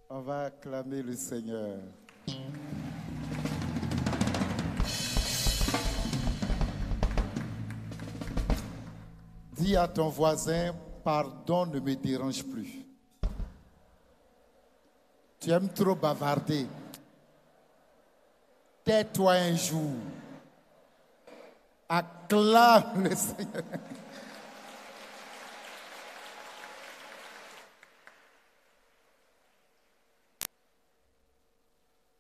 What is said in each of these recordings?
On va acclamer le Seigneur. Dis à ton voisin, pardon ne me dérange plus. Tu aimes trop bavarder. Tais-toi un jour. Acclame le Seigneur.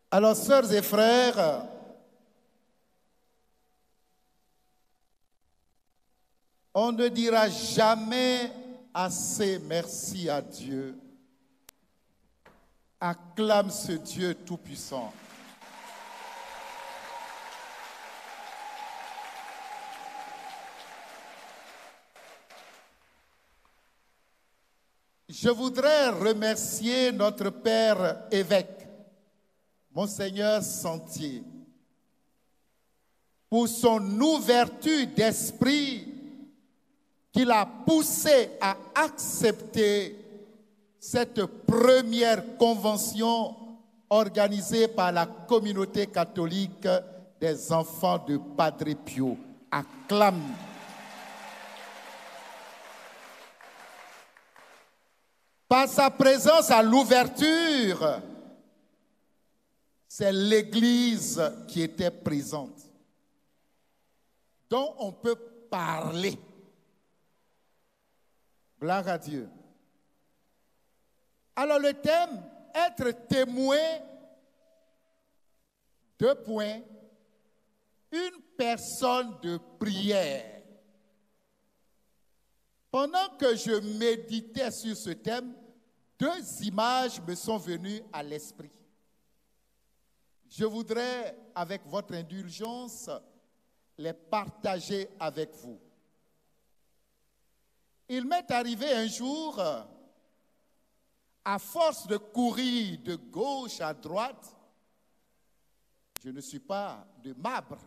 Alors, sœurs et frères, on ne dira jamais assez merci à Dieu. Acclame ce Dieu tout-puissant. Je voudrais remercier notre Père évêque, Monseigneur Sentier, pour son ouverture d'esprit qui l'a poussé à accepter cette première convention organisée par la communauté catholique des enfants de Padre Pio. Acclame. Par sa présence à l'ouverture, c'est l'Église qui était présente, dont on peut parler. Gloire à Dieu. Alors le thème, être témoin, 2 points, une personne de prière. Pendant que je méditais sur ce thème, 2 images me sont venues à l'esprit. Je voudrais, avec votre indulgence, les partager avec vous. Il m'est arrivé un jour, à force de courir de gauche à droite, je ne suis pas de marbre,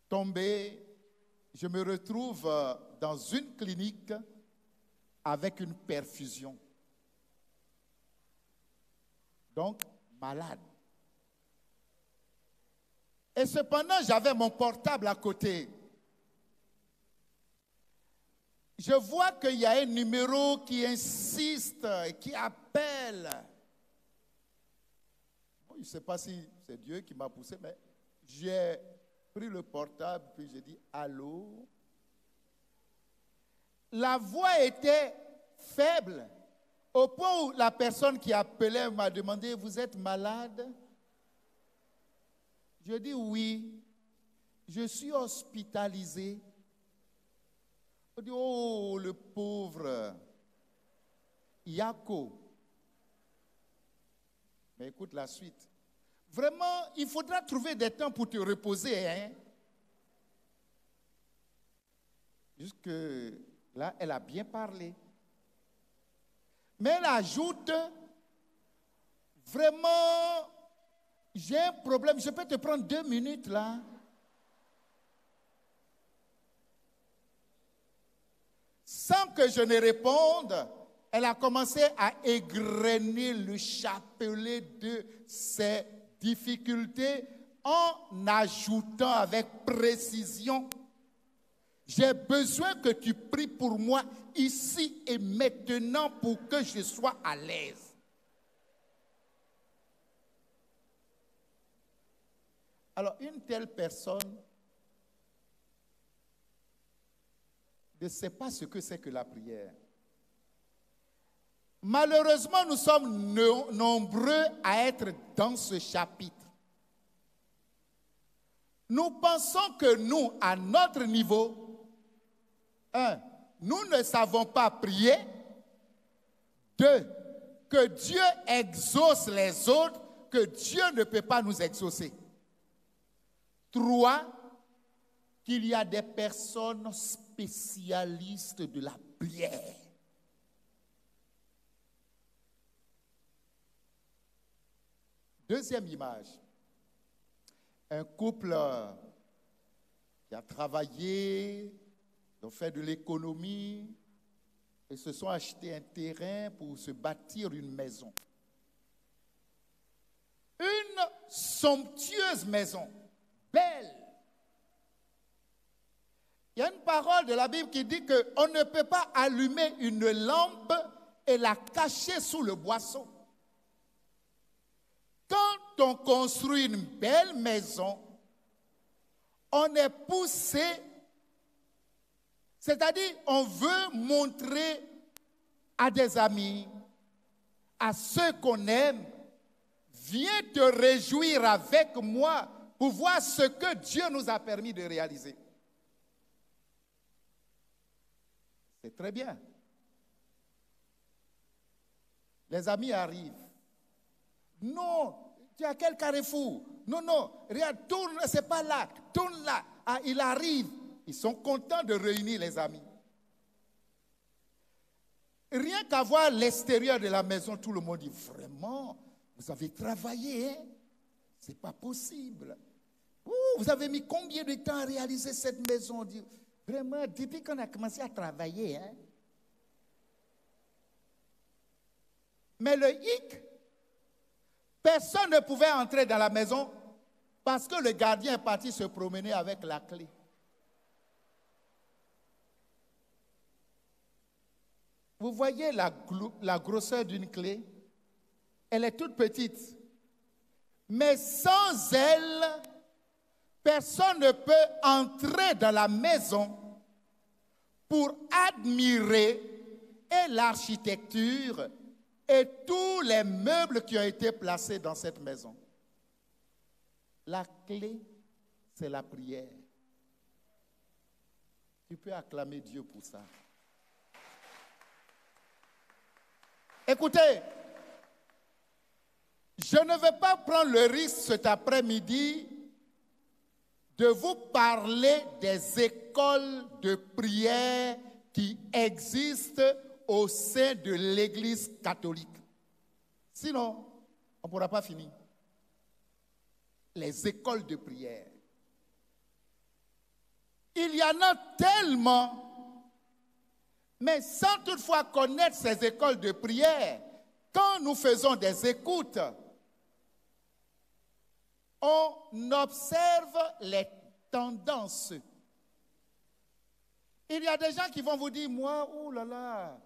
tombé, je me retrouve dans une clinique avec une perfusion. Donc, malade. Et cependant, j'avais mon portable à côté. Je vois qu'il y a un numéro qui insiste et qui appelle. Bon, je ne sais pas si c'est Dieu qui m'a poussé, mais j'ai pris le portable puis j'ai dit « Allô ?» La voix était faible au point où la personne qui appelait m'a demandé « Vous êtes malade ?» Je dis « Oui, je suis hospitalisé. » On dit « Oh, le pauvre Yako. » Mais écoute la suite. Vraiment, il faudra trouver des temps pour te reposer. Hein? Jusque là, elle a bien parlé. Mais elle ajoute, vraiment, j'ai un problème, je peux te prendre 2 minutes là. Sans que je ne réponde, elle a commencé à égrener le chapelet de ses difficultés en ajoutant avec précision, j'ai besoin que tu pries pour moi ici et maintenant pour que je sois à l'aise. Alors, une telle personne ne sait pas ce que c'est que la prière. Malheureusement, nous sommes nombreux à être dans ce chapitre. Nous pensons que nous, à notre niveau, nous ne savons pas prier. 2, que Dieu exauce les autres, que Dieu ne peut pas nous exaucer. 3, qu'il y a des personnes spécialistes de la prière. Deuxième image. Un couple qui a travaillé, ils ont fait de l'économie, et se sont achetés un terrain pour se bâtir une maison. Une somptueuse maison, belle. Il y a une parole de la Bible qui dit qu'on ne peut pas allumer une lampe et la cacher sous le boisseau. Quand on construit une belle maison, on est poussé, c'est-à-dire on veut montrer à des amis, à ceux qu'on aime, viens te réjouir avec moi pour voir ce que Dieu nous a permis de réaliser. C'est très bien. Les amis arrivent. Non, tu es à quel carrefour? Non, non, regarde, tourne, c'est pas là, tourne là. Ah, il arrive. Ils sont contents de réunir les amis. Rien qu'à voir l'extérieur de la maison, tout le monde dit, vraiment, vous avez travaillé, hein? C'est pas possible. Ouh, vous avez mis combien de temps à réaliser cette maison? Vraiment, depuis qu'on a commencé à travailler, hein? Mais le hic, personne ne pouvait entrer dans la maison parce que le gardien est parti se promener avec la clé. Vous voyez la grosseur d'une clé? Elle est toute petite. Mais sans elle, personne ne peut entrer dans la maison pour admirer et l'architecture et tous les meubles qui ont été placés dans cette maison. La clé, c'est la prière. Tu peux acclamer Dieu pour ça. Écoutez, je ne vais pas prendre le risque cet après-midi de vous parler des écoles de prière qui existent au sein de l'Église catholique. Sinon, on ne pourra pas finir. Les écoles de prière. Il y en a tellement. Mais sans toutefois connaître ces écoles de prière, quand nous faisons des écoutes, on observe les tendances. Il y a des gens qui vont vous dire, moi, oh là là,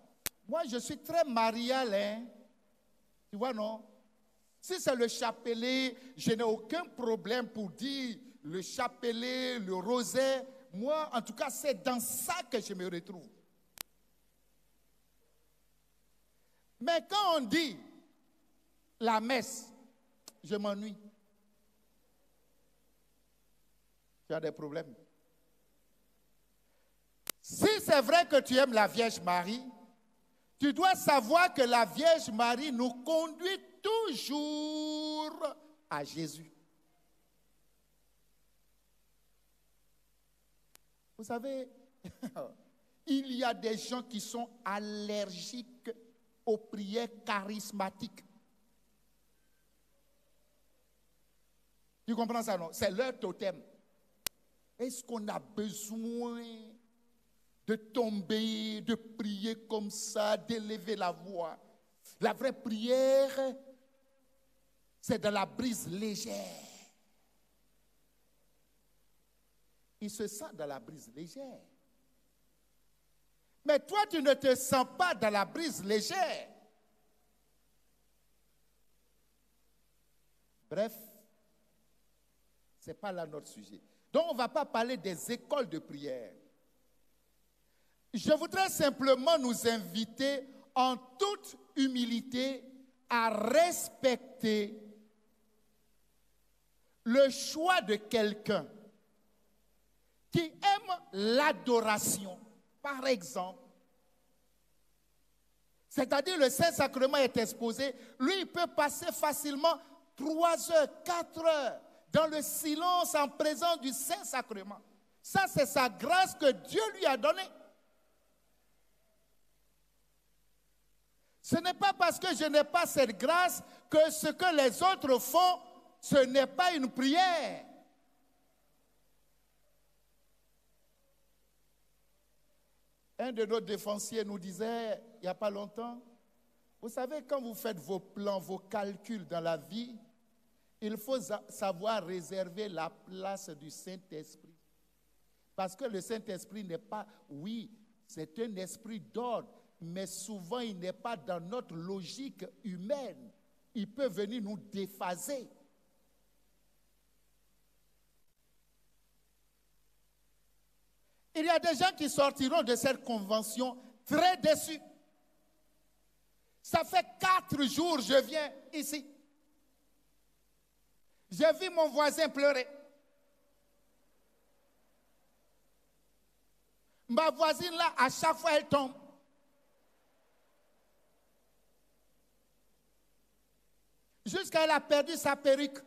moi je suis très marial, hein. Tu vois, non? Si c'est le chapelet, je n'ai aucun problème pour dire le chapelet, le rosaire. Moi, en tout cas, c'est dans ça que je me retrouve. Mais quand on dit la messe, je m'ennuie. Tu as des problèmes. Si c'est vrai que tu aimes la Vierge Marie, tu dois savoir que la Vierge Marie nous conduit toujours à Jésus. Vous savez, il y a des gens qui sont allergiques aux prières charismatiques. Tu comprends ça, non? C'est leur totem. Est-ce qu'on a besoin de tomber, de prier comme ça, d'élever la voix? La vraie prière, c'est de la brise légère. Il se sent dans la brise légère. Mais toi, tu ne te sens pas dans la brise légère. Bref, ce n'est pas là notre sujet. Donc, on ne va pas parler des écoles de prière. Je voudrais simplement nous inviter en toute humilité à respecter le choix de quelqu'un qui aime l'adoration. Par exemple, c'est-à-dire le Saint-Sacrement est exposé, lui il peut passer facilement 3 heures, 4 heures dans le silence en présence du Saint-Sacrement. Ça, c'est sa grâce que Dieu lui a donnée. Ce n'est pas parce que je n'ai pas cette grâce que ce que les autres font, ce n'est pas une prière. Un de nos défensiers nous disait, il n'y a pas longtemps, vous savez, quand vous faites vos plans, vos calculs dans la vie, il faut savoir réserver la place du Saint-Esprit. Parce que le Saint-Esprit n'est pas, oui, c'est un esprit d'ordre, mais souvent il n'est pas dans notre logique humaine. Il peut venir nous déphaser. Il y a des gens qui sortiront de cette convention très déçus. Ça fait 4 jours que je viens ici. J'ai vu mon voisin pleurer. Ma voisine là, à chaque fois, elle tombe. Jusqu'à elle a perdu sa perruque.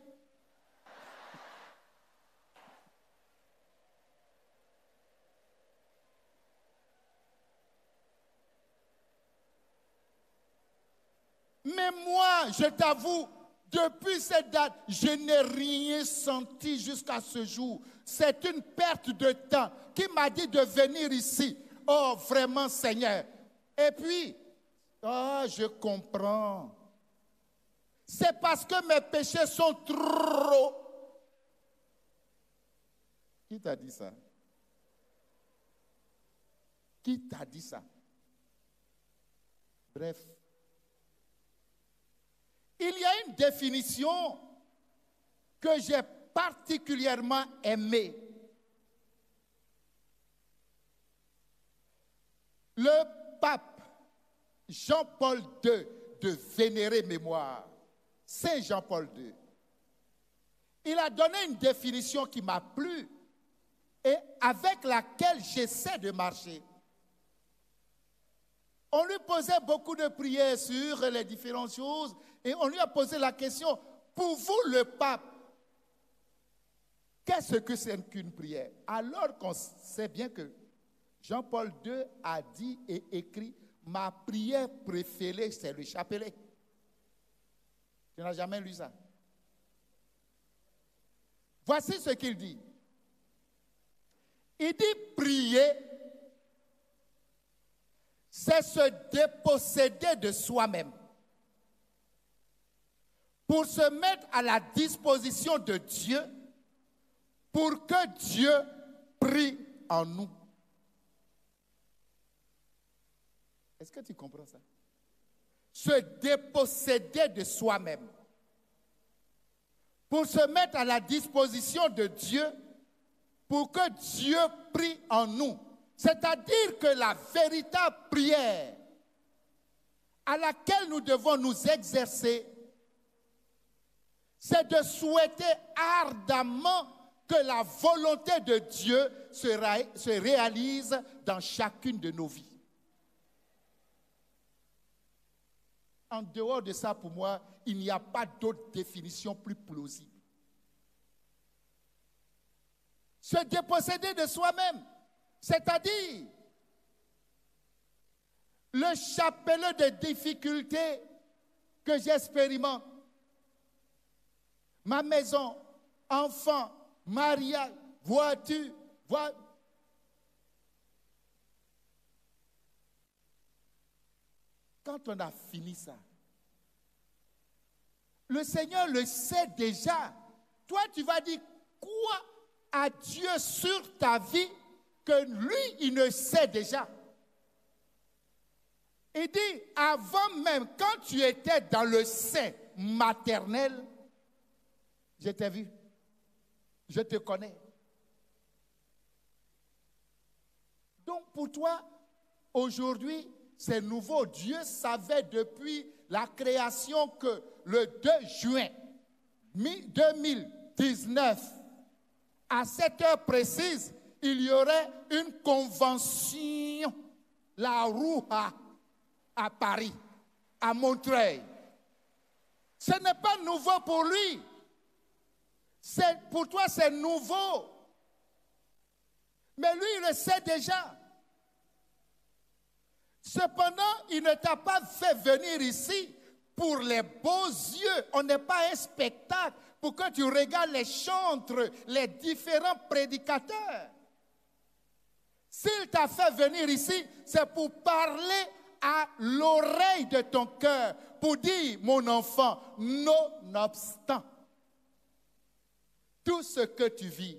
Mais moi, je t'avoue, depuis cette date, je n'ai rien senti jusqu'à ce jour. C'est une perte de temps. Qui m'a dit de venir ici? Oh, vraiment, Seigneur. Et puis, oh, je comprends. C'est parce que mes péchés sont trop. Qui t'a dit ça? Qui t'a dit ça? Bref. Il y a une définition que j'ai particulièrement aimée. Le pape Jean-Paul II, de vénérée mémoire, Saint Jean-Paul II, il a donné une définition qui m'a plu et avec laquelle j'essaie de marcher. On lui posait beaucoup de prières sur les différentes choses et on lui a posé la question, pour vous le pape, qu'est-ce que c'est qu'une prière? Alors qu'on sait bien que Jean-Paul II a dit et écrit, ma prière préférée, c'est le chapelet. Tu n'as jamais lu ça? Voici ce qu'il dit. Il dit prier, c'est se déposséder de soi-même pour se mettre à la disposition de Dieu pour que Dieu prie en nous. Est-ce que tu comprends ça? Se déposséder de soi-même pour se mettre à la disposition de Dieu pour que Dieu prie en nous. C'est-à-dire que la véritable prière à laquelle nous devons nous exercer, c'est de souhaiter ardemment que la volonté de Dieu se réalise dans chacune de nos vies. En dehors de ça, pour moi, il n'y a pas d'autre définition plus plausible. Se déposséder de soi-même, c'est-à-dire le chapelet de difficultés que j'expérimente. Ma maison, enfants, mariage, voiture, Quand on a fini ça, le Seigneur le sait déjà. Toi, tu vas dire quoi à Dieu sur ta vie que lui, il ne sait déjà. Il dit, avant même, quand tu étais dans le sein maternel, je t'ai vu, je te connais. Donc pour toi, aujourd'hui, c'est nouveau. Dieu savait depuis la création que le 2 juin 2019, à cette heure précise, il y aurait une convention, la Rouha, à Paris, à Montreuil. Ce n'est pas nouveau pour lui. Pour toi, c'est nouveau. Mais lui, il le sait déjà. Cependant, il ne t'a pas fait venir ici pour les beaux yeux. On n'est pas un spectacle pour que tu regardes les chantres, les différents prédicateurs. S'il t'a fait venir ici, c'est pour parler à l'oreille de ton cœur, pour dire, mon enfant, nonobstant tout ce que tu vis,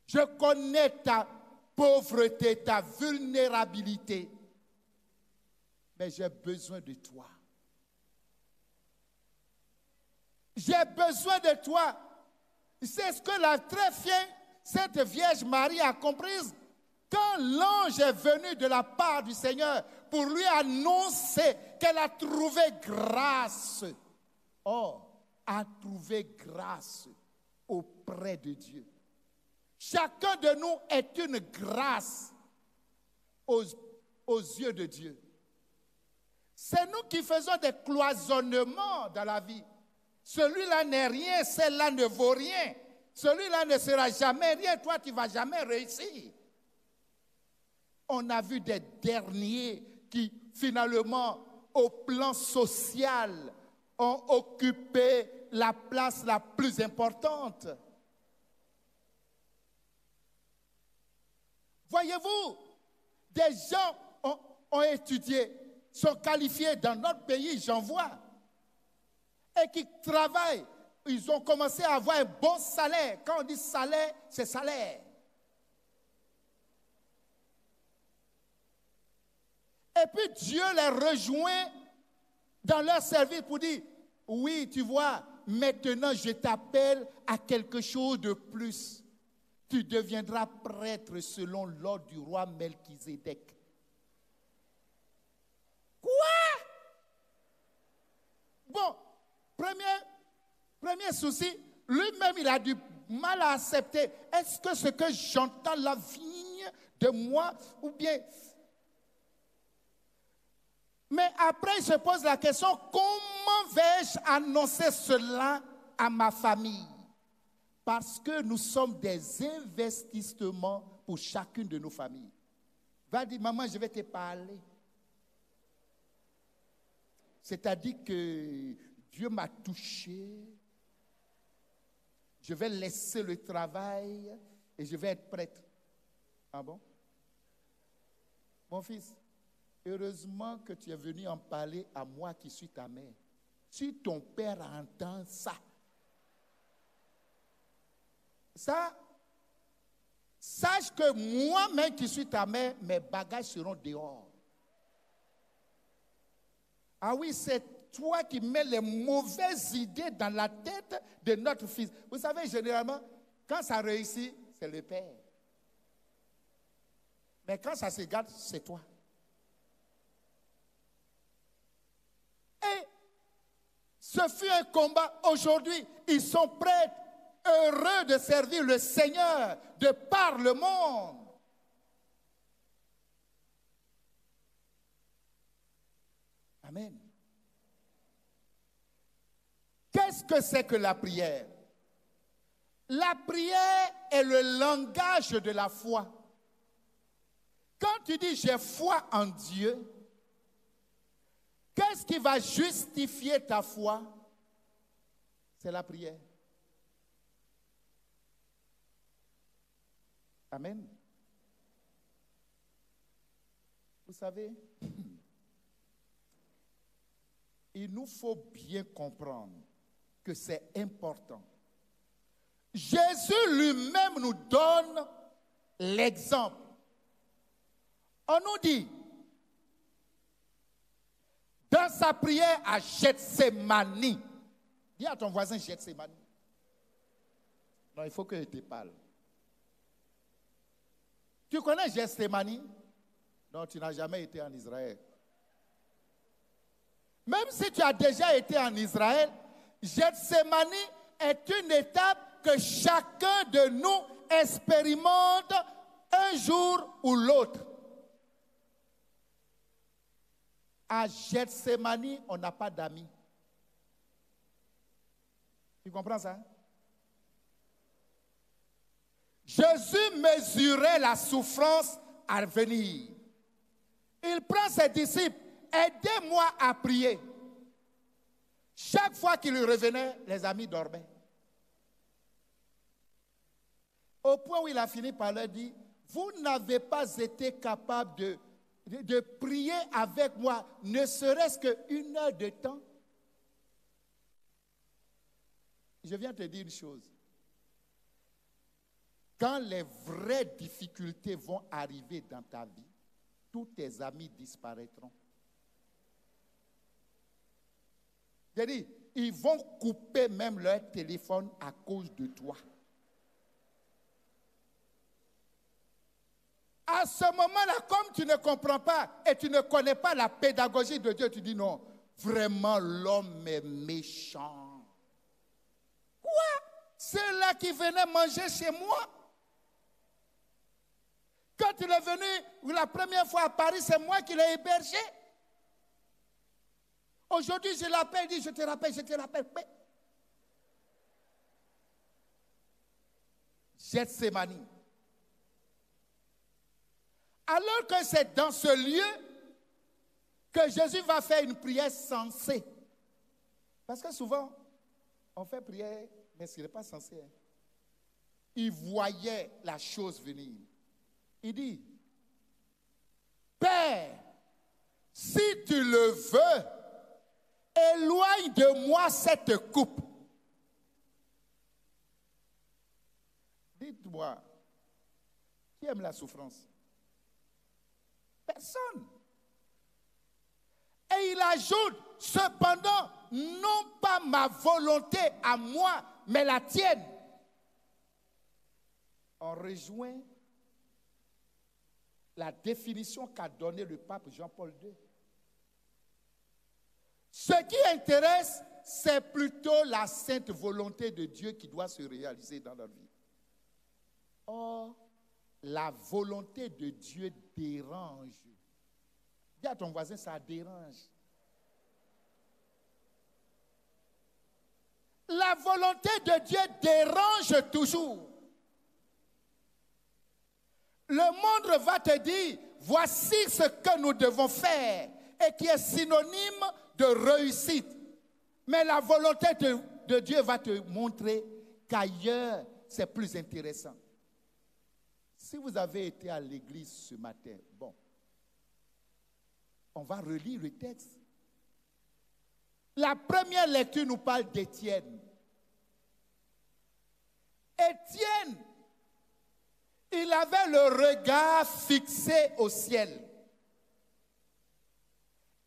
je connais ta pauvreté, ta vulnérabilité, mais j'ai besoin de toi. J'ai besoin de toi. C'est ce que la très Sainte Vierge Marie a comprise. Quand l'ange est venu de la part du Seigneur pour lui annoncer qu'elle a trouvé grâce. Or, a trouvé grâce auprès de Dieu. Chacun de nous est une grâce aux yeux de Dieu. C'est nous qui faisons des cloisonnements dans la vie. Celui-là n'est rien, celle-là ne vaut rien. Celui-là ne sera jamais rien, toi tu ne vas jamais réussir. On a vu des derniers qui finalement, au plan social, ont occupé la place la plus importante. Voyez-vous, des gens ont étudié, sont qualifiés dans notre pays, j'en vois, et qui travaillent. Ils ont commencé à avoir un bon salaire. Quand on dit salaire, c'est salaire. Et puis Dieu les rejoint dans leur service pour dire, oui, tu vois, maintenant je t'appelle à quelque chose de plus. Tu deviendras prêtre selon l'ordre du roi Melchizedek. Quoi? Bon, premier souci, lui-même il a du mal à accepter. Est-ce que ce que j'entends la vigne de moi ou bien... Mais après, il se pose la question, comment vais-je annoncer cela à ma famille? Parce que nous sommes des investissements pour chacune de nos familles. Va dire, maman, je vais te parler. C'est-à-dire que Dieu m'a touché. Je vais laisser le travail et je vais être prêtre. Ah bon? Mon fils, heureusement que tu es venu en parler à moi qui suis ta mère. Si ton père entend ça, sache que moi-même qui suis ta mère, mes bagages seront dehors. Ah oui, c'est toi qui mets les mauvaises idées dans la tête de notre fils. Vous savez, généralement, quand ça réussit, c'est le père. Mais quand ça se gâte, c'est toi. Et ce fut un combat. Aujourd'hui, ils sont prêts, heureux de servir le Seigneur de par le monde. Amen. Qu'est-ce que c'est que la prière? La prière est le langage de la foi. Quand tu dis j'ai foi en Dieu, qu'est-ce qui va justifier ta foi? C'est la prière. Amen. Vous savez, il nous faut bien comprendre que c'est important. Jésus lui-même nous donne l'exemple. On nous dit, dans sa prière à Gethsémani, dis à ton voisin Gethsémani. Non, il faut que je te parle. Tu connais Gethsémani? Non, tu n'as jamais été en Israël. Même si tu as déjà été en Israël, Gethsémani est une étape que chacun de nous expérimente un jour ou l'autre. À Gethsémani, on n'a pas d'amis. Tu comprends ça? Jésus mesurait la souffrance à venir. Il prend ses disciples, aidez-moi à prier. Chaque fois qu'il revenait, les amis dormaient. Au point où il a fini par leur dire, vous n'avez pas été capable de prier avec moi, ne serait-ce qu'une heure de temps. Je viens te dire une chose. Quand les vraies difficultés vont arriver dans ta vie, tous tes amis disparaîtront. J'ai dit, ils vont couper même leur téléphone à cause de toi. À ce moment-là, comme tu ne comprends pas et tu ne connais pas la pédagogie de Dieu, tu dis non, vraiment l'homme est méchant. Quoi? Ceux-là qui venaient manger chez moi? Quand il est venu la première fois à Paris, c'est moi qui l'ai hébergé. Aujourd'hui, je l'appelle, il dit, je te rappelle. Gethsémani. Alors que c'est dans ce lieu que Jésus va faire une prière sensée. Parce que souvent, on fait prière, mais ce n'est pas censé. Hein. Il voyait la chose venir. Il dit, Père, si tu le veux, éloigne de moi cette coupe. Dites-moi, qui aime la souffrance? Personne. Et il ajoute, cependant, non pas ma volonté à moi, mais la tienne. On rejoint la définition qu'a donnée le pape Jean-Paul II. Ce qui intéresse, c'est plutôt la sainte volonté de Dieu qui doit se réaliser dans notre vie. Or, la volonté de Dieu dérange. Dis à ton voisin, ça dérange. La volonté de Dieu dérange toujours. Le monde va te dire, voici ce que nous devons faire et qui est synonyme de réussite. Mais la volonté de Dieu va te montrer qu'ailleurs, c'est plus intéressant. Si vous avez été à l'église ce matin, bon, on va relire le texte. La première lecture nous parle d'Étienne. Étienne, il avait le regard fixé au ciel.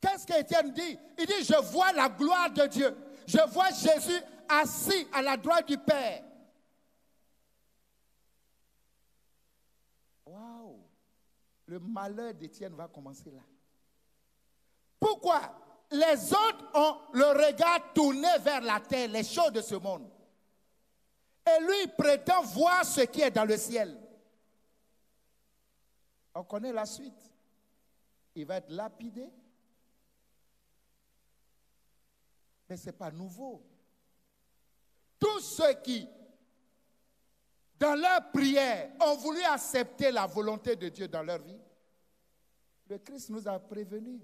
Qu'est-ce qu'Étienne dit? Il dit, je vois la gloire de Dieu. Je vois Jésus assis à la droite du Père. Waouh! Le malheur d'Étienne va commencer là. Pourquoi? Les autres ont le regard tourné vers la terre, les choses de ce monde. Et lui, il prétend voir ce qui est dans le ciel. On connaît la suite. Il va être lapidé. Mais ce n'est pas nouveau. Tous ceux qui, dans leur prière, ont voulu accepter la volonté de Dieu dans leur vie, le Christ nous a prévenus.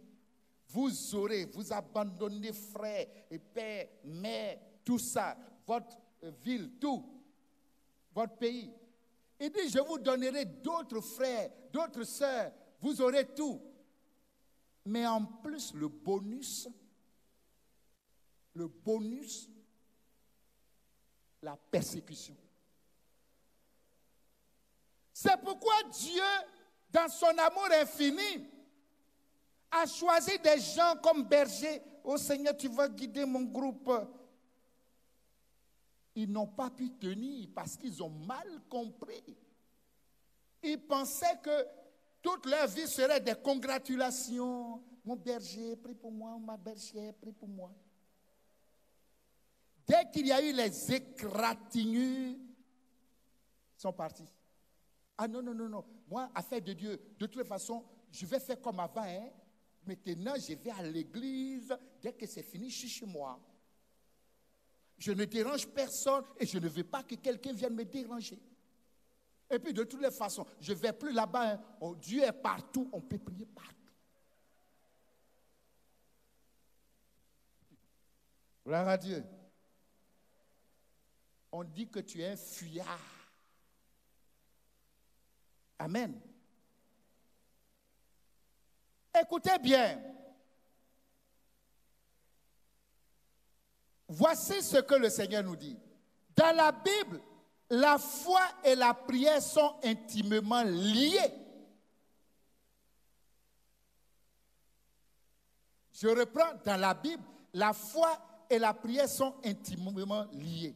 Vous aurez, vous abandonnez frères et pères, mères, tout ça, votre ville, tout, votre pays. Il dit, je vous donnerai d'autres frères, d'autres sœurs, vous aurez tout. Mais en plus, le bonus, la persécution. C'est pourquoi Dieu, dans son amour infini, a choisi des gens comme bergers. Oh Seigneur, tu vas guider mon groupe. Ils n'ont pas pu tenir parce qu'ils ont mal compris. Ils pensaient que toute leur vie serait des congratulations. Mon berger, prie pour moi, ma bergère, prie pour moi. Dès qu'il y a eu les égratignures, ils sont partis. Ah non. Moi, affaire de Dieu, de toute façon, je vais faire comme avant. Hein? Maintenant, je vais à l'église. Dès que c'est fini, je suis chez moi. Je ne dérange personne et je ne veux pas que quelqu'un vienne me déranger. Et puis, de toutes les façons, je ne vais plus là-bas. Hein? Oh, Dieu est partout, on peut prier partout. Gloire à Dieu. On dit que tu es un fuyard. Amen. Écoutez bien. Voici ce que le Seigneur nous dit. Dans la Bible, la foi et la prière sont intimement liées. Je reprends, dans la Bible, la foi et la prière sont intimement liées.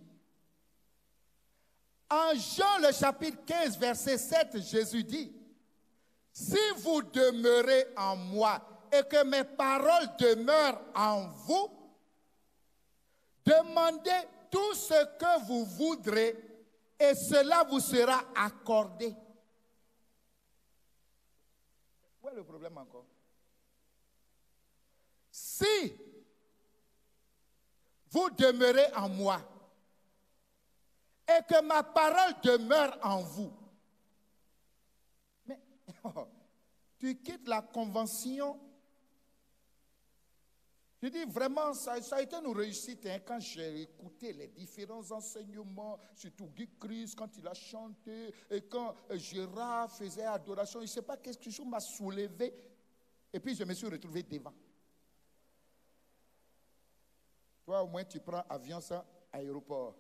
En Jean, le chapitre 15, verset 7, Jésus dit, « Si vous demeurez en moi et que mes paroles demeurent en vous, demandez tout ce que vous voudrez et cela vous sera accordé. » Où est le problème encore? Si vous demeurez en moi et que ma parole demeure en vous, mais tu quittes la convention. Je dis vraiment, ça a été une réussite hein, quand j'ai écouté les différents enseignements, surtout Guy Christ, quand il a chanté, et quand Gérard faisait adoration, je ne sais pas quelque chose m'a soulevé, et puis je me suis retrouvé devant. Toi, au moins, tu prends avion sans aéroport.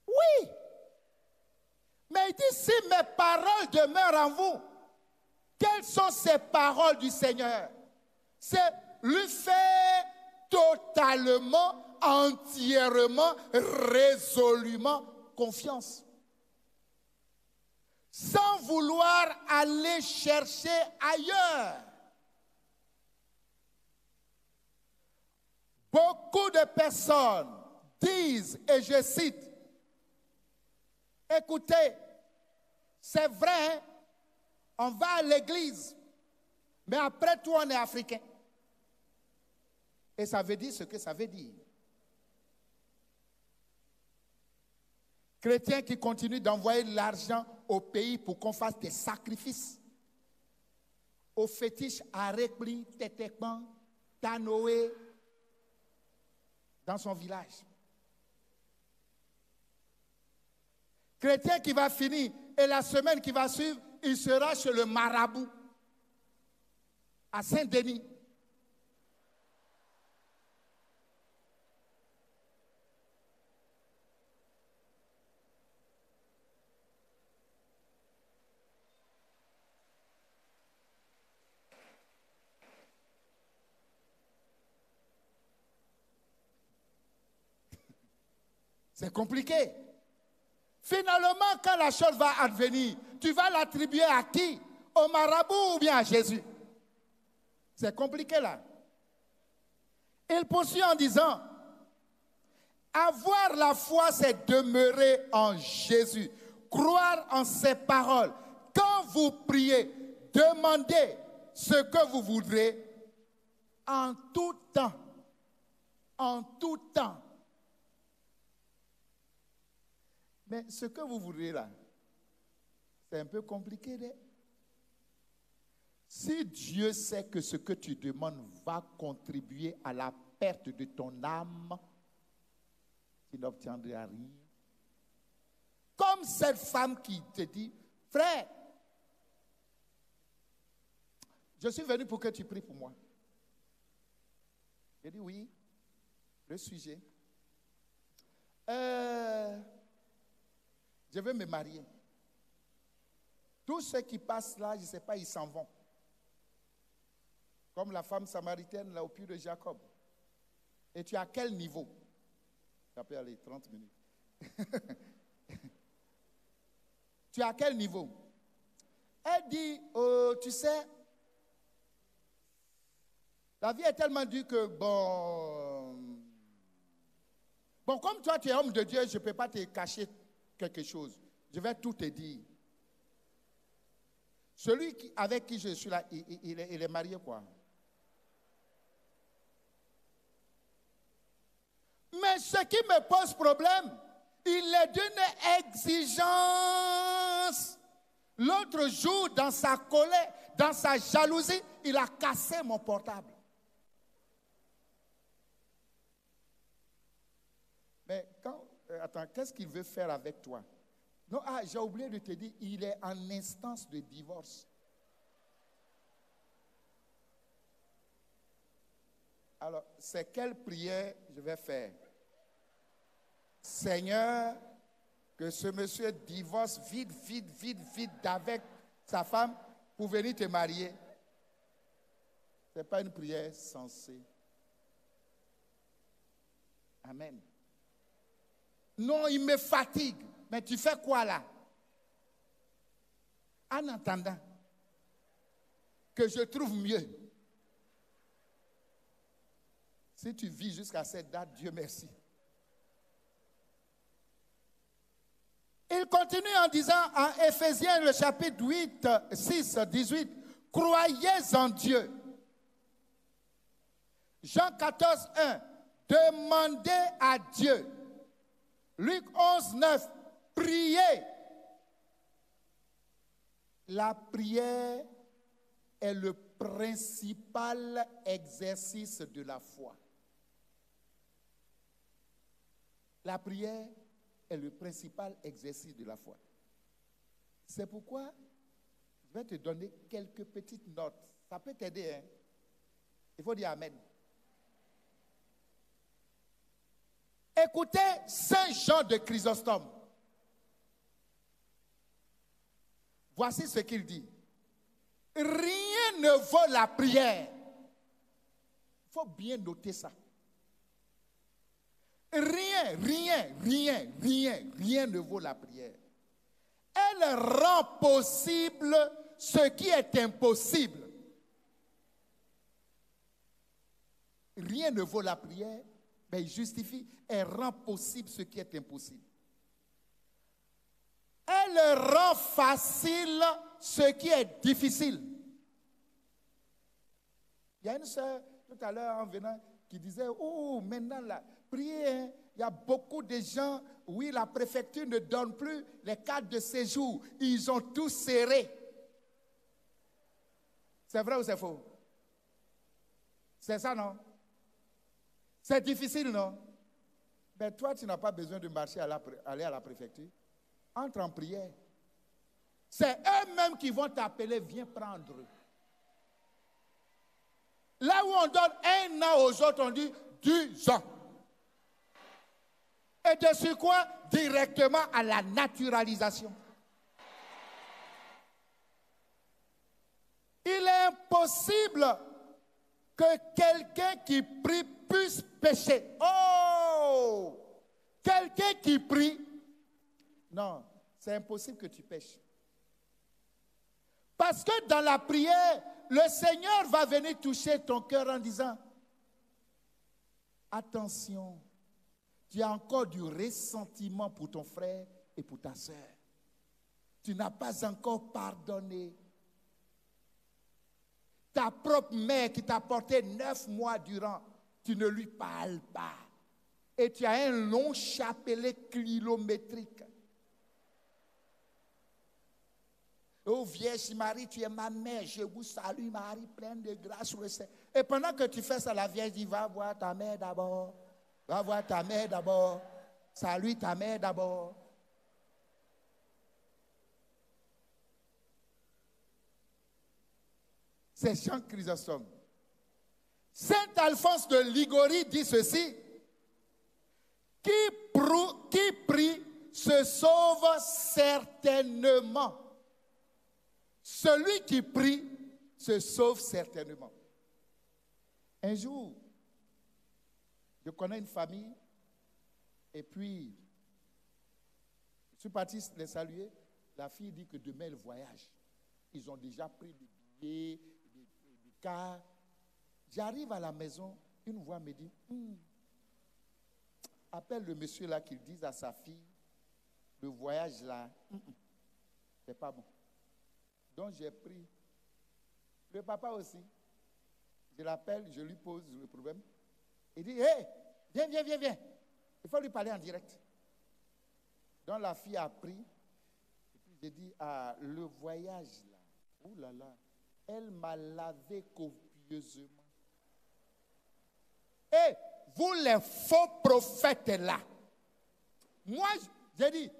Oui. Mais il dit, si mes paroles demeurent en vous, quelles sont ces paroles du Seigneur? C'est lui faire totalement, entièrement, résolument confiance. Sans vouloir aller chercher ailleurs. Beaucoup de personnes disent, et je cite, écoutez, c'est vrai, hein, on va à l'église, mais après tout, on est africain. Et ça veut dire ce que ça veut dire. Chrétiens qui continuent d'envoyer de l'argent au pays pour qu'on fasse des sacrifices. Aux fétiches à Rekli, Tetekban, Tanoé, dans son village. Chrétien qui va finir, et la semaine qui va suivre, il sera chez le marabout, à Saint-Denis. C'est compliqué. Finalement, quand la chose va advenir, tu vas l'attribuer à qui? Au marabout ou bien à Jésus? C'est compliqué là. Il poursuit en disant, avoir la foi, c'est demeurer en Jésus, croire en ses paroles. Quand vous priez, demandez ce que vous voudrez en tout temps. En tout temps. Mais ce que vous voudrez là, c'est un peu compliqué. Si Dieu sait que ce que tu demandes va contribuer à la perte de ton âme, tu n'obtiendras rien. Comme cette femme qui te dit, frère, je suis venu pour que tu pries pour moi. J'ai dit oui, le sujet. Je veux me marier. Tous ceux qui passent là, je ne sais pas, ils s'en vont. Comme la femme samaritaine là au puits de Jacob. Et tu es à quel niveau? Ça peut aller 30 minutes. Tu es à quel niveau? Elle dit, tu sais, la vie est tellement dure que bon, comme toi tu es homme de Dieu, je ne peux pas te cacher quelque chose. Je vais tout te dire. Celui avec qui je suis là, il est marié quoi? Mais ce qui me pose problème, il est d'une exigence. L'autre jour, dans sa colère, dans sa jalousie, il a cassé mon portable. Mais attends, qu'est-ce qu'il veut faire avec toi? Non, j'ai oublié de te dire, il est en instance de divorce. Alors, c'est quelle prière je vais faire? Seigneur, que ce monsieur divorce vite d'avec sa femme pour venir te marier. Ce n'est pas une prière sensée. Amen. Non, il me fatigue. Mais tu fais quoi là? En attendant que je trouve mieux. Si tu vis jusqu'à cette date, Dieu merci. Il continue en disant en Éphésiens, le chapitre 8, 6, 18, croyez en Dieu. Jean 14, 1, demandez à Dieu. Luc 11, 9, priez. La prière est le principal exercice de la foi. La prière est le principal exercice de la foi. C'est pourquoi je vais te donner quelques petites notes. Ça peut t'aider, hein? Il faut dire Amen. Écoutez Saint Jean de Chrysostome. Voici ce qu'il dit. Rien ne vaut la prière. Il faut bien noter ça. Rien ne vaut la prière. Elle rend possible ce qui est impossible. Rien ne vaut la prière, mais il justifie, elle rend possible ce qui est impossible. Elle rend facile ce qui est difficile. Il y a une soeur tout à l'heure en venant qui disait, oh, maintenant là, priez, hein, il y a beaucoup de gens, oui, la préfecture ne donne plus les cartes de séjour. Ils ont tout serré. C'est vrai ou c'est faux? C'est ça, non? C'est difficile, non? Mais toi, tu n'as pas besoin de marcher aller à la préfecture. Entre en prière. C'est eux-mêmes qui vont t'appeler, viens prendre. Là où on donne 1 an aux autres, on dit 10 ans. Et de ce quoi? Directement à la naturalisation. Il est impossible que quelqu'un qui prie puisse pécher. Oh! Quelqu'un qui prie, non, c'est impossible que tu pêches. Parce que dans la prière, le Seigneur va venir toucher ton cœur en disant, attention, tu as encore du ressentiment pour ton frère et pour ta sœur. Tu n'as pas encore pardonné. Ta propre mère qui t'a porté 9 mois durant, tu ne lui parles pas. Et tu as un long chapelet kilométrique. Oh Vierge Marie, tu es ma mère, je vous salue Marie, pleine de grâce sur le Seigneur. Et pendant que tu fais ça, la Vierge dit, va voir ta mère d'abord. Va voir ta mère d'abord. Salue ta mère d'abord. C'est Jean Chrysostome. Saint Alphonse de Ligorie dit ceci. Qui prie se sauve certainement. Celui qui prie se sauve certainement. Un jour, je connais une famille et puis je suis parti les saluer. La fille dit que demain elle voyage. Ils ont déjà pris le billet, le car. J'arrive à la maison, une voix me dit, appelle le monsieur là qu'il dise à sa fille, le voyage là, c'est pas bon. Donc j'ai pris. Le papa aussi. Je l'appelle, je lui pose le problème. Il dit, hé, viens. Il faut lui parler en direct. Donc la fille a pris. Et puis j'ai dit, le voyage là, oh là là, elle m'a lavé copieusement. Et vous les faux prophètes là, moi j'ai dit,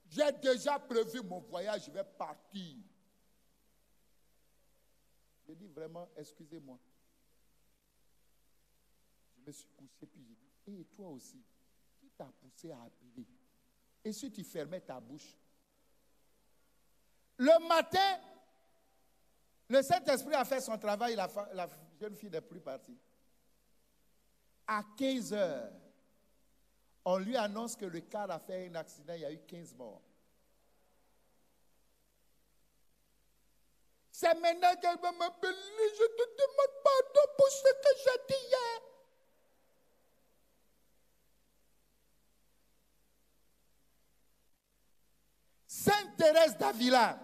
J'ai déjà prévu mon voyage, je vais partir. Je dis vraiment, excusez-moi. Je me suis couché, puis j'ai dit, et toi aussi, qui t'a poussé à appeler? Et si tu fermais ta bouche? Le matin, le Saint-Esprit a fait son travail, la jeune fille n'est plus partie. À 15 heures, on lui annonce que le car a fait un accident, il y a eu 15 morts. C'est maintenant qu'elle va m'appeler, je te demande pardon pour ce que j'ai dit hier. Sainte Thérèse d'Avila,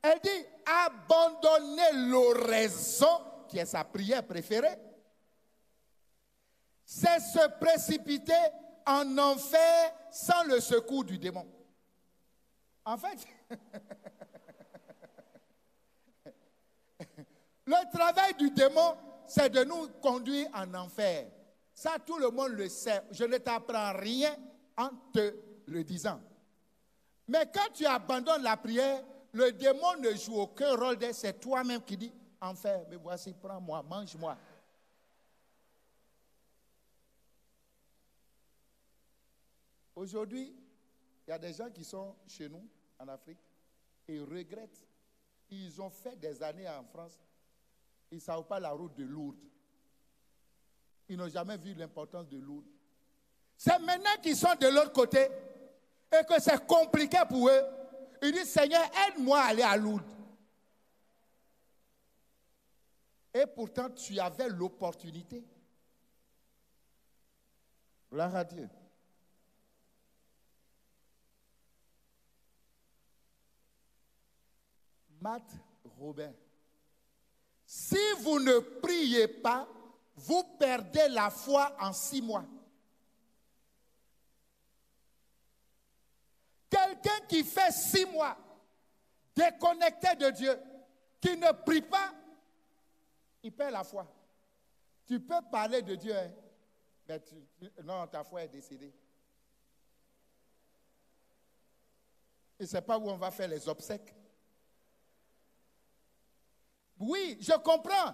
elle dit, abandonner l'oraison, qui est sa prière préférée, c'est se précipiter en enfer sans le secours du démon. En fait, le travail du démon, c'est de nous conduire en enfer. Ça, tout le monde le sait. Je ne t'apprends rien en te le disant. Mais quand tu abandonnes la prière, le démon ne joue aucun rôle. C'est toi-même qui dis, enfer, me voici, prends-moi, mange-moi. Aujourd'hui, il y a des gens qui sont chez nous, en Afrique, et regrettent. Ils ont fait des années en France. Ils ne savent pas la route de Lourdes. Ils n'ont jamais vu l'importance de Lourdes. C'est maintenant qu'ils sont de l'autre côté et que c'est compliqué pour eux. Ils disent, Seigneur, aide-moi à aller à Lourdes. Et pourtant, tu avais l'opportunité. Gloire à Dieu. Matt Robin. Si vous ne priez pas, vous perdez la foi en 6 mois. Quelqu'un qui fait 6 mois déconnecté de Dieu, qui ne prie pas, il perd la foi. Tu peux parler de Dieu, hein, mais non, ta foi est décédée. Et ce n'est pas où on va faire les obsèques. Oui, je comprends.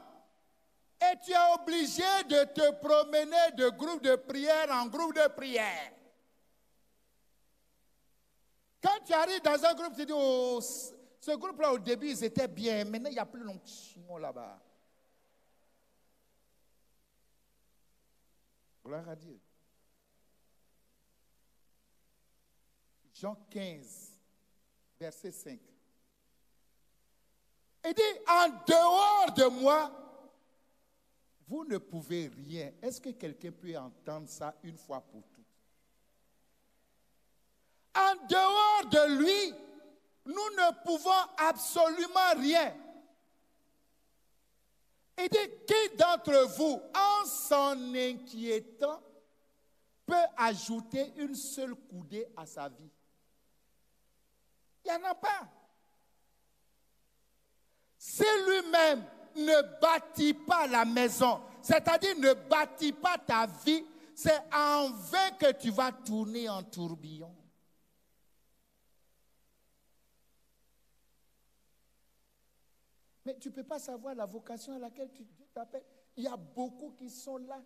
Et tu es obligé de te promener de groupe de prière en groupe de prière. Quand tu arrives dans un groupe, tu dis, oh, ce groupe-là, au début, ils étaient bien. Maintenant, il n'y a plus d'onction là-bas. Gloire à Dieu. Jean 15, verset 5. Il dit, en dehors de moi, vous ne pouvez rien. Est-ce que quelqu'un peut entendre ça une fois pour toutes? En dehors de lui, nous ne pouvons absolument rien. Il dit, qui d'entre vous, en s'en inquiétant, peut ajouter une seule coudée à sa vie? Il n'y en a pas. Si lui-même ne bâtit pas la maison, c'est-à-dire ne bâtit pas ta vie, c'est en vain que tu vas tourner en tourbillon. Mais tu ne peux pas savoir la vocation à laquelle Dieu t'appelle. Il y a beaucoup qui sont là.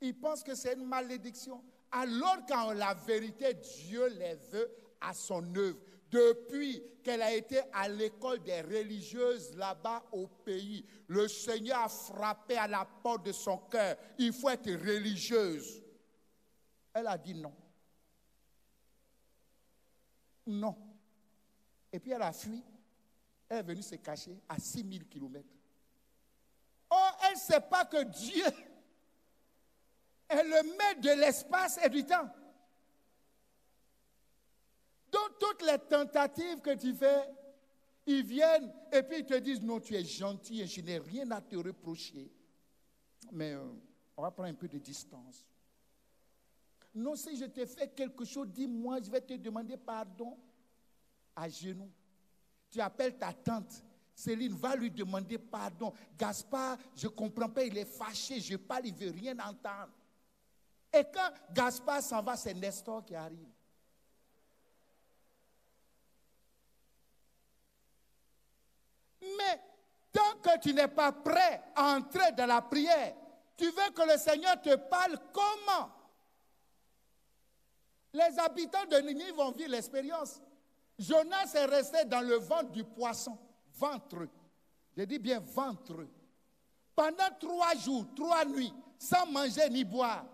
Ils pensent que c'est une malédiction. Alors qu'en la vérité, Dieu les veut à son œuvre. Depuis qu'elle a été à l'école des religieuses là-bas au pays, le Seigneur a frappé à la porte de son cœur. Il faut être religieuse. Elle a dit non. Non. Et puis elle a fui. Elle est venue se cacher à 6000 kilomètres. Oh, elle ne sait pas que Dieu est le maître de l'espace et du temps. Donc, toutes les tentatives que tu fais, ils viennent et puis ils te disent, non, tu es gentil et je n'ai rien à te reprocher. Mais on va prendre un peu de distance. Non, si je te fais quelque chose, dis-moi, je vais te demander pardon à genoux. Tu appelles ta tante, Céline, va lui demander pardon. Gaspard, je ne comprends pas, il est fâché, je parle, il ne veut rien entendre. Et quand Gaspard s'en va, c'est Nestor qui arrive. Mais tant que tu n'es pas prêt à entrer dans la prière, tu veux que le Seigneur te parle comment? Les habitants de Ninive vont vivre l'expérience. Jonas est resté dans le ventre du poisson, ventreux. Je dis bien ventreux. Pendant 3 jours, 3 nuits, sans manger ni boire.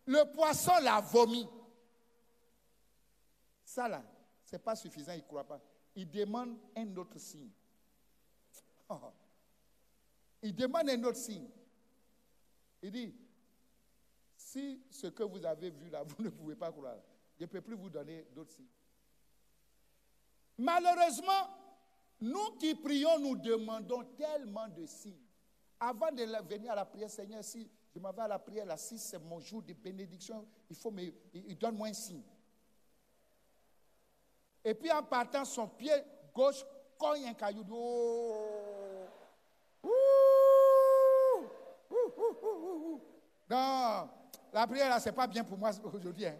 Le poisson l'a vomi. Ça là, ce n'est pas suffisant, il ne croit pas. Il demande un autre signe. Oh. Il demande un autre signe. Il dit, si ce que vous avez vu là, vous ne pouvez pas croire, je ne peux plus vous donner d'autres signes. Malheureusement, nous qui prions, nous demandons tellement de signes. Avant de venir à la prière, Seigneur, si je m'en vais à la prière, là, si c'est mon jour de bénédiction, il donne-moi un signe. Et puis en partant, son pied gauche cogne un caillou. Non, la prière là, ce n'est pas bien pour moi aujourd'hui. Hein.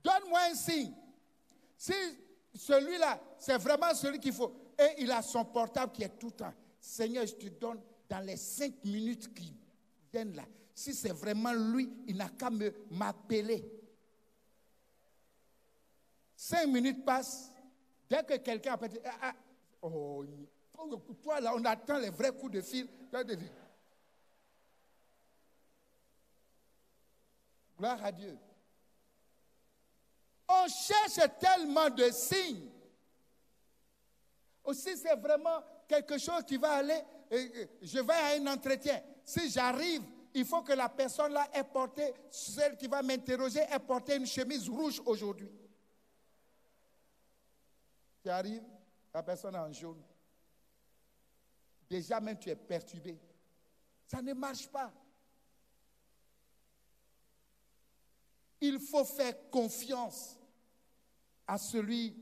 Donne-moi un signe. Si celui-là, c'est vraiment celui qu'il faut. Et il a son portable qui est tout le temps. Seigneur, je te donne dans les 5 minutes qui viennent là. Si c'est vraiment lui, il n'a qu'à m'appeler. 5 minutes passent. Dès que quelqu'un appelle, toi là, on attend les vrais coups de fil. Gloire à Dieu. On cherche tellement de signes. Aussi, c'est vraiment quelque chose qui va aller, je vais à un entretien. Si j'arrive, il faut que la personne là ait porté, celle qui va m'interroger, ait porté une chemise rouge aujourd'hui. Tu arrives, la personne est en jaune. Déjà même tu es perturbé. Ça ne marche pas. Il faut faire confiance à celui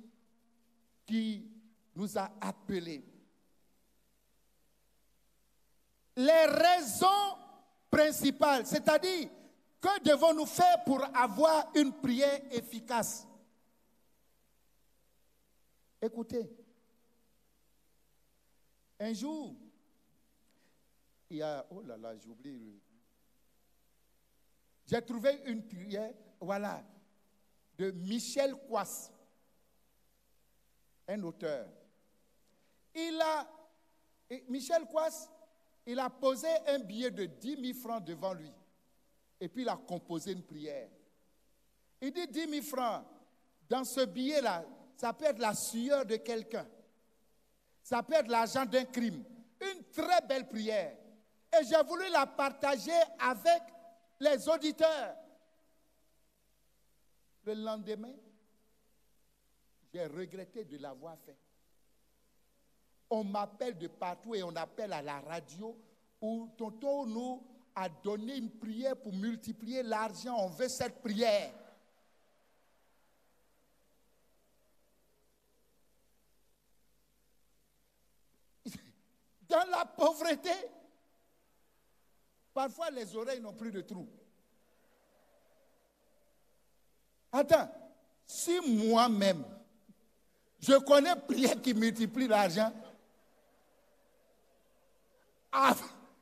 qui nous a appelés. Les raisons principales, c'est-à-dire, que devons-nous faire pour avoir une prière efficace? Écoutez, un jour, il y a, oh là là, j'oublie. J'ai trouvé une prière, voilà, de Michel Kouas, un auteur. Michel Kouas, il a posé un billet de 10 000 francs devant lui. Et puis il a composé une prière. Il dit 10 000 francs, dans ce billet-là, ça peut être la sueur de quelqu'un. Ça peut être l'argent d'un crime. Une très belle prière. Et j'ai voulu la partager avec les auditeurs. Le lendemain, j'ai regretté de l'avoir fait. On m'appelle de partout et on appelle à la radio où tonton nous a donné une prière pour multiplier l'argent. On veut cette prière. Dans la pauvreté, parfois les oreilles n'ont plus de trous. Attends, si moi-même, je connais prière qui multiplie l'argent,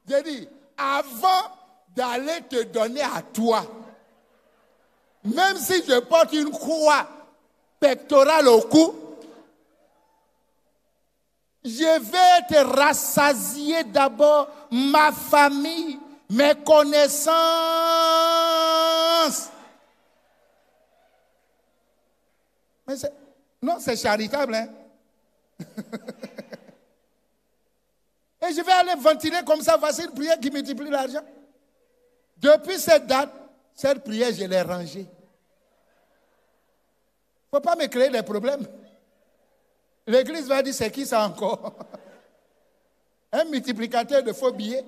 j'ai dit, avant d'aller te donner à toi, même si je porte une croix pectorale au cou, je vais te rassasier d'abord ma famille, mes connaissances. Mais non, c'est charitable, hein? Et je vais aller ventiler comme ça, voici une prière qui multiplie l'argent. Depuis cette date, cette prière, je l'ai rangée. Il ne faut pas me créer des problèmes. L'église va dire, c'est qui ça encore? Un multiplicateur de faux billets.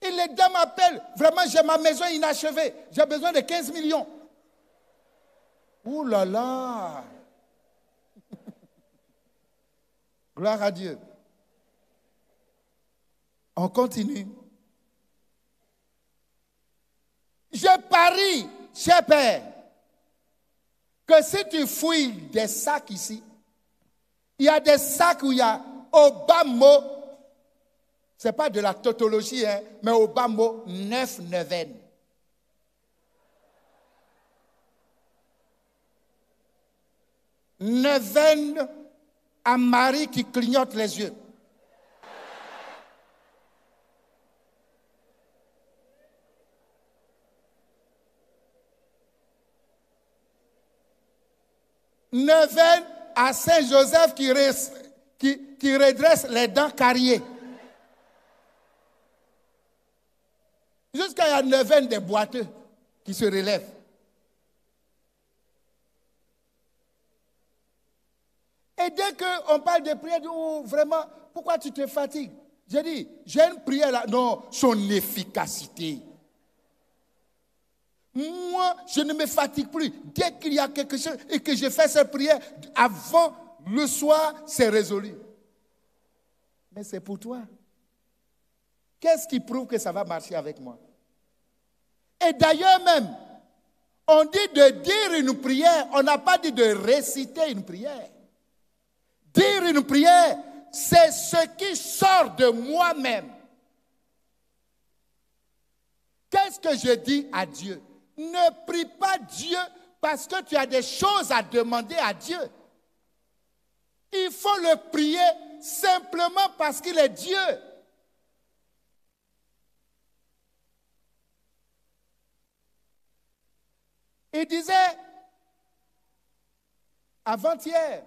Et les dames m'appellent, vraiment j'ai ma maison inachevée, j'ai besoin de 15 millions. Ouh là là! Gloire à Dieu. On continue. Je parie, cher Père, que si tu fouilles des sacs ici, il y a des sacs où il y a au bas mot, ce n'est pas de la tautologie, hein, mais au bas mot, 9 neuvaines. Neuvaine à Marie qui clignote les yeux. Neuvaine à Saint-Joseph qui redresse les dents carriées. Jusqu'à il y a neuvaine des boiteux qui se relèvent. Et dès qu'on parle de prière, oh, vraiment, pourquoi tu te fatigues? J'ai dit, j'ai une prière là. Non, son efficacité. Moi, je ne me fatigue plus. Dès qu'il y a quelque chose et que je fais cette prière, avant le soir, c'est résolu. Mais c'est pour toi. Qu'est-ce qui prouve que ça va marcher avec moi? Et d'ailleurs même, on dit de dire une prière, on n'a pas dit de réciter une prière. Dire une prière, c'est ce qui sort de moi-même. Qu'est-ce que je dis à Dieu? Ne prie pas Dieu parce que tu as des choses à demander à Dieu. Il faut le prier simplement parce qu'il est Dieu. Il disait, avant-hier,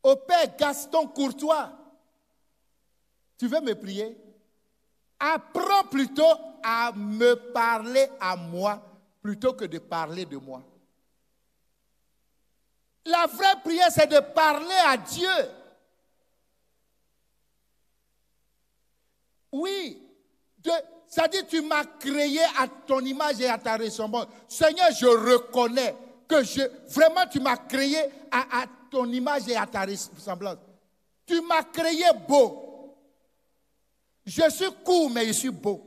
au père Gaston Courtois, tu veux me prier? Apprends plutôt à me parler à moi plutôt que de parler de moi. La vraie prière, c'est de parler à Dieu. Oui, c'est-à-dire tu m'as créé à ton image et à ta ressemblance. Seigneur, je reconnais que vraiment tu m'as créé à ton image et à ta ressemblance. Tu m'as créé beau. Je suis court, mais je suis beau.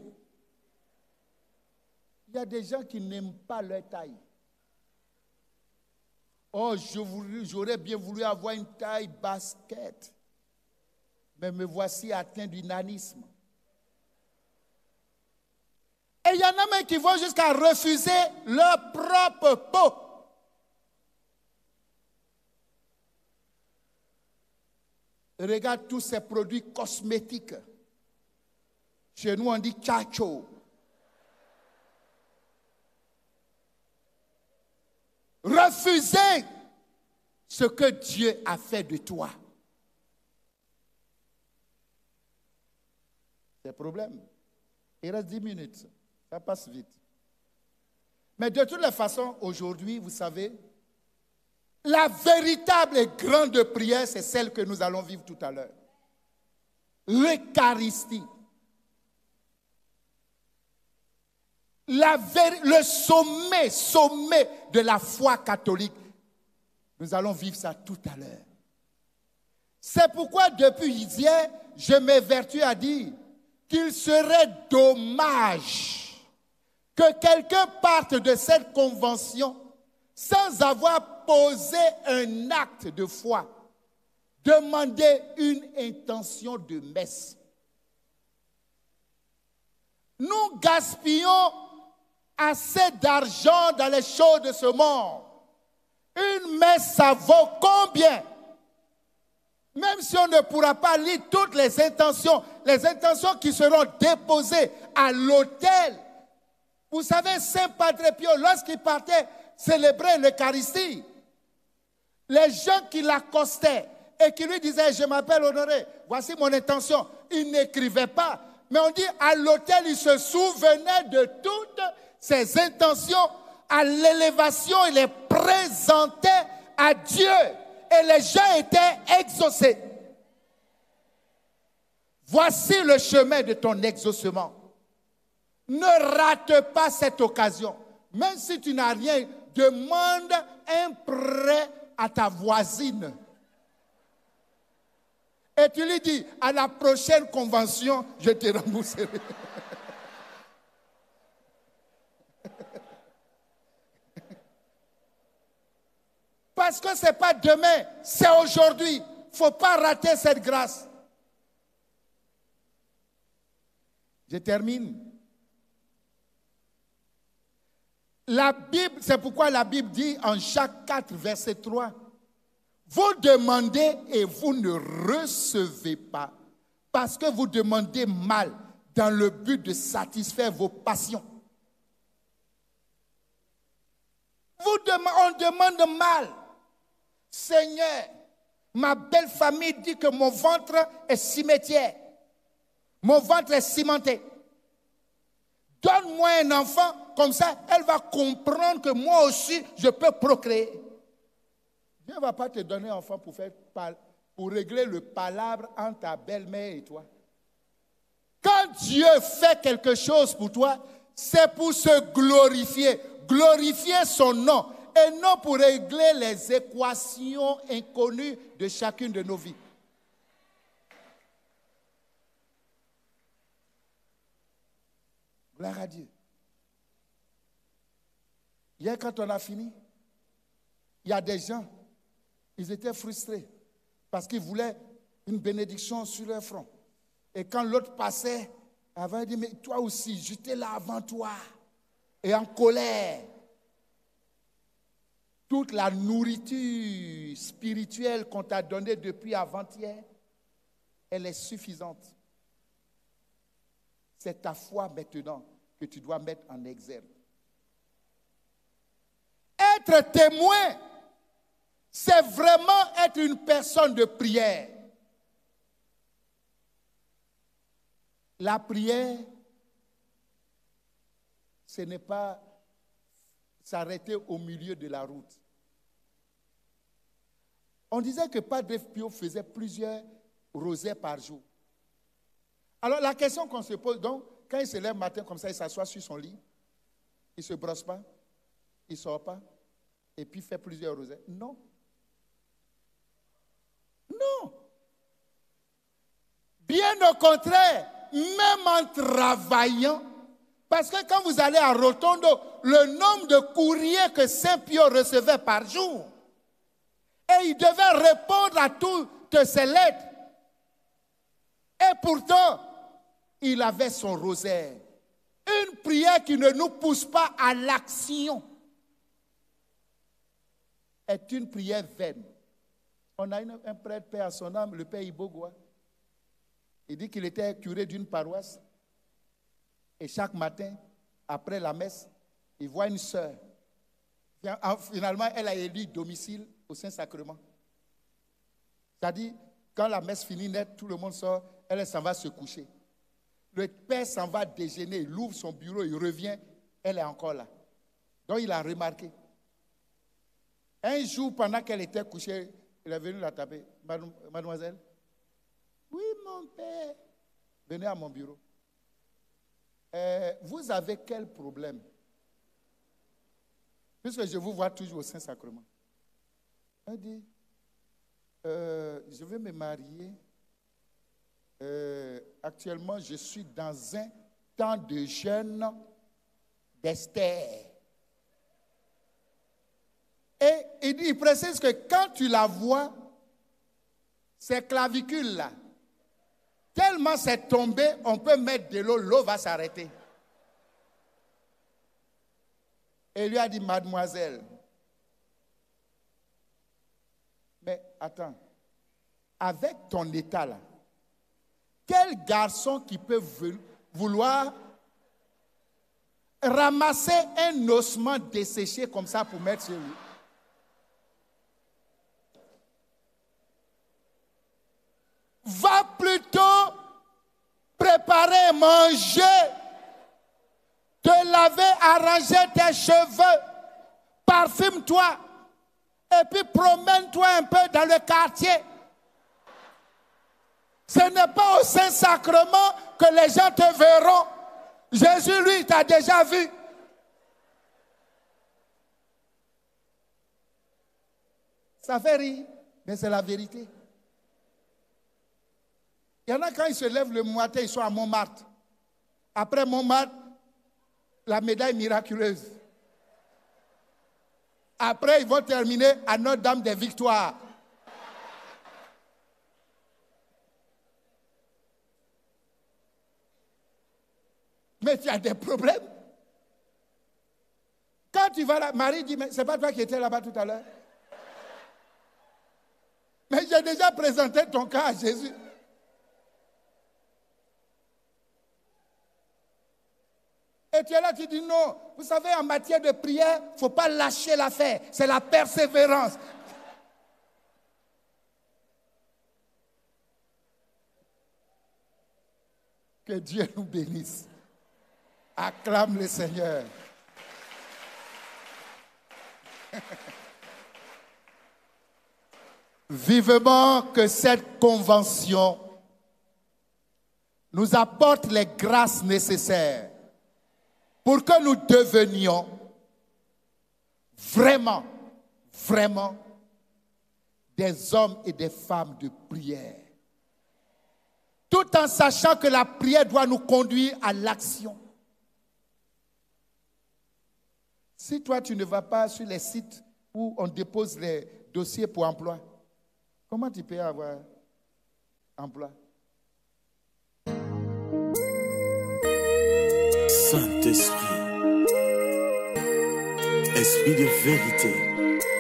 Il y a des gens qui n'aiment pas leur taille. Oh, j'aurais bien voulu avoir une taille basket. Mais me voici atteint du nanisme. Et il y en a même qui vont jusqu'à refuser leur propre peau. Regarde tous ces produits cosmétiques. Chez nous, on dit tchacho. Refuser ce que Dieu a fait de toi. C'est un problème. Il reste 10 minutes. Ça passe vite. Mais de toutes les façons, aujourd'hui, vous savez, la véritable et grande prière, c'est celle que nous allons vivre tout à l'heure. L'Eucharistie. Le sommet de la foi catholique. Nous allons vivre ça tout à l'heure. C'est pourquoi depuis hier, je m'évertue à dire qu'il serait dommage que quelqu'un parte de cette convention sans avoir posé un acte de foi, demander une intention de messe. Nous gaspillons assez d'argent dans les choses de ce monde. Une messe, ça vaut combien? Même si on ne pourra pas lire toutes les intentions qui seront déposées à l'autel. Vous savez, Saint Padre Pio, lorsqu'il partait célébrer l'Eucharistie, les gens qui l'accostaient et qui lui disaient « Je m'appelle Honoré, voici mon intention », il n'écrivait pas. Mais on dit à l'autel, il se souvenait de toutes ses intentions. À l'élévation, il les présentait à Dieu. Et les gens étaient exaucés. Voici le chemin de ton exaucement. Ne rate pas cette occasion. Même si tu n'as rien, demande un prêt à ta voisine. Et tu lui dis, à la prochaine convention, je te rembourserai. Parce que ce n'est pas demain, c'est aujourd'hui. Il ne faut pas rater cette grâce. Je termine. La Bible, c'est pourquoi la Bible dit en Jacques 4, verset 3, vous demandez et vous ne recevez pas, parce que vous demandez mal, dans le but de satisfaire vos passions. On demande mal. Seigneur, ma belle famille dit que mon ventre est cimetière. Mon ventre est cimenté. Donne-moi un enfant, comme ça, elle va comprendre que moi aussi, je peux procréer. Dieu ne va pas te donner un enfant pour régler le palabre entre ta belle-mère et toi. Quand Dieu fait quelque chose pour toi, c'est pour se glorifier. Glorifier son nom et non pour régler les équations inconnues de chacune de nos vies. Gloire à Dieu. Hier, quand on a fini, il y a des gens, ils étaient frustrés parce qu'ils voulaient une bénédiction sur leur front. Et quand l'autre passait, il avait dit, mais toi aussi, j'étais là avant toi. Et en colère. Toute la nourriture spirituelle qu'on t'a donnée depuis avant-hier, elle est suffisante. C'est ta foi maintenant que tu dois mettre en exergue. Être témoin, c'est vraiment être une personne de prière. La prière, ce n'est pas s'arrêter au milieu de la route. On disait que Padre Pio faisait plusieurs rosaires par jour. Alors la question qu'on se pose, donc, quand il se lève le matin comme ça, il s'assoit sur son lit, il ne se brosse pas, il ne sort pas, et puis fait plusieurs rosaires. Non. Non. Bien au contraire, même en travaillant, parce que quand vous allez à Rotondo, le nombre de courriers que Saint Pio recevait par jour, et il devait répondre à toutes ces lettres. Et pourtant, il avait son rosaire. Une prière qui ne nous pousse pas à l'action est une prière vaine. On a un prêtre, père à son âme, le père Ibogoa. Il dit qu'il était curé d'une paroisse. Et chaque matin, après la messe, il voit une sœur. Finalement, elle a élu domicile au Saint-Sacrement. C'est-à-dire, quand la messe finit net, tout le monde sort, elle s'en va se coucher. Le père s'en va déjeuner, il ouvre son bureau, il revient, elle est encore là. Donc il a remarqué. Un jour, pendant qu'elle était couchée, il est venu la taper. Mademoiselle, oui, mon père, venez à mon bureau. Vous avez quel problème? Puisque je vous vois toujours au Saint-Sacrement. Elle dit, je vais me marier. Actuellement, je suis dans un temps de jeûne d'Esther. Et il précise que quand tu la vois, ces clavicules-là, tellement c'est tombé, on peut mettre de l'eau, l'eau va s'arrêter. Et il lui a dit, mademoiselle, mais attends, avec ton état là, quel garçon qui peut vouloir ramasser un ossement desséché comme ça pour mettre sur lui? Va plutôt préparer, manger, te laver, arranger tes cheveux, parfume-toi, et puis promène-toi un peu dans le quartier. Ce n'est pas au Saint-Sacrement que les gens te verront. Jésus, lui, t'a déjà vu. Ça fait rire, mais c'est la vérité. Il y en a quand ils se lèvent le matin, ils sont à Montmartre. Après Montmartre, la médaille miraculeuse. Après, ils vont terminer à Notre-Dame des Victoires. Mais tu as des problèmes. Quand tu vas là, Marie dit, mais c'est pas toi qui étais là-bas tout à l'heure? Mais j'ai déjà présenté ton cas à Jésus. Et tu es là, tu dis non. Vous savez, en matière de prière, il ne faut pas lâcher l'affaire. C'est la persévérance. Que Dieu nous bénisse. Acclame le Seigneur. Vivement que cette convention nous apporte les grâces nécessaires pour que nous devenions vraiment, vraiment des hommes et des femmes de prière. Tout en sachant que la prière doit nous conduire à l'action. Si toi, tu ne vas pas sur les sites où on dépose les dossiers pour emploi, comment tu peux avoir emploi? Saint-Esprit, Esprit de vérité,